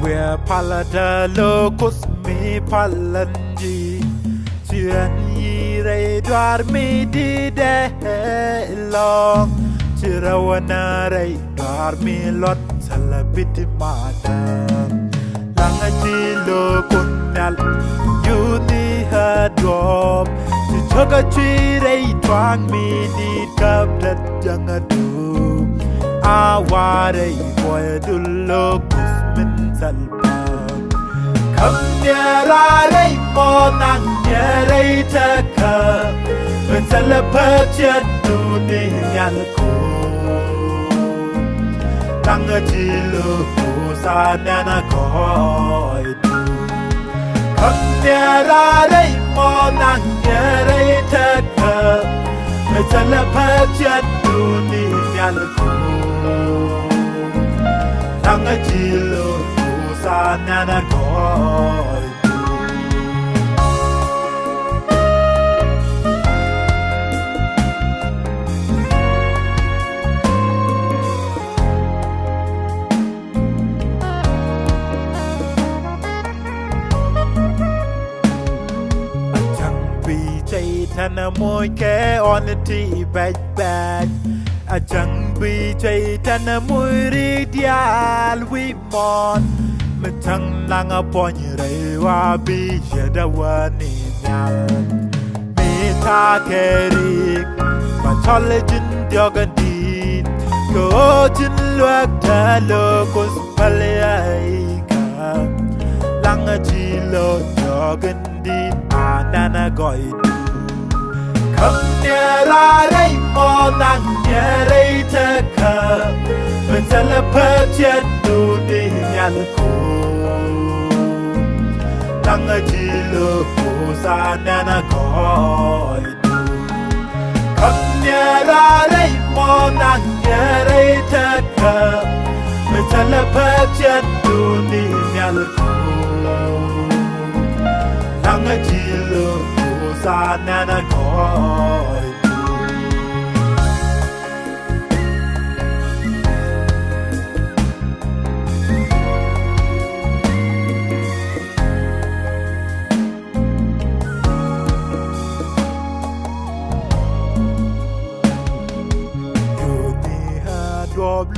Where palada locus mi palanji Chiran yire dwar mi di de long Chirawana rei dwar mi lot salabiti mata Langa chilo kunnal yudi hadwom Chichoga chirei twang mi di kablat jangadu Aware boy dulocus min salpa Kam nyarai mo nang nyarai taka Min salapa chatu ni nyalku Tanga chilo kusa nana koi tu Kam nyarai mo nang nyarai taka Min salapa chatu ni nyalku Tanga chilo kusa nana koi Thana moy ke on the tea back A jang bi chay thana moy ri dial we mon Me thang lang upon you re wa bi yada wa ni nyal Me ta kerik Ma cholejin diogandin Ko chin luak ta lo kos pale ai ka Lang a chilo diogandin Anana goi Kam nyarai mo nang nyarai taka Min salapa chatu ni nyalku Tanga chilo kusa nana koi Kam nyarai mo nang nyarai taka Min salapa chatu ni nyalku Tanga chilo kusa nana koi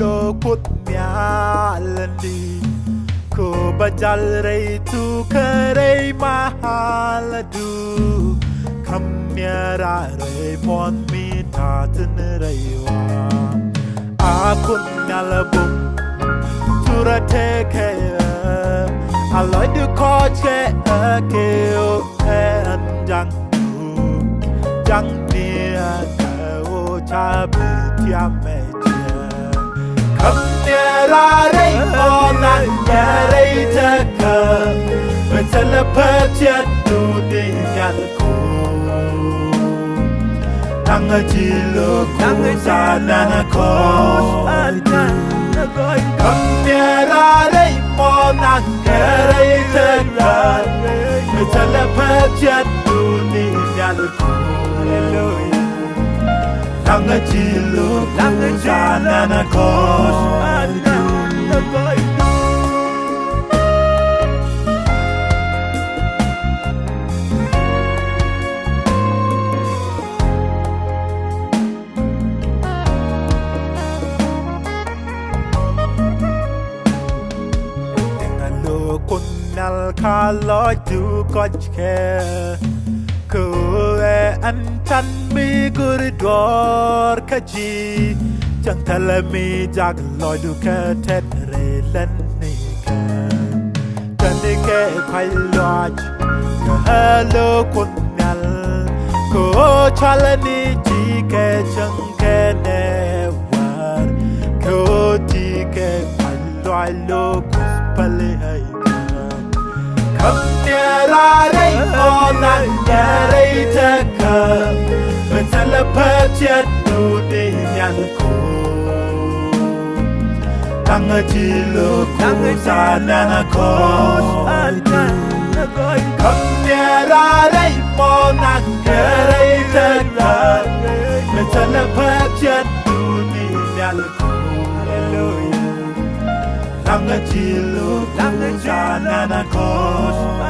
Lo kut myalandi Ko bajal rei tu kerei mahaladu Kam nyara rei mon mi taten rei wa Akun nyalabum Tura teke Aloy du ko che ke o anjang Jang nia ka o chabi tiame Kam nyarai mo nang nyarai taka Min salapa chatu ni nyalku Tanga chilo kusa nana koi Kam nyarai mo nang nyarai taka Min salapa chatu ni nyalku Tanga chilo kusa nana koi Tengalo kunnal kaloi tu kojke Koe antan mi guridor kaji Chẳng thalami jag loi du ka tet re len ni ka Tan ni ke phai loj Ka halo kunnal Ko chalani ji ke chang ke ne war Ko ji ke phai loi lo kus pale hai ka Kam nyarai mo nang nyarai taka Min salapa chatu ni nyalku Tanga chilo kusa nana koi Kam nyarai mo nang nyarai taka Min salapa chatu ni nyalku Tanga chilo kusa Jana Kosh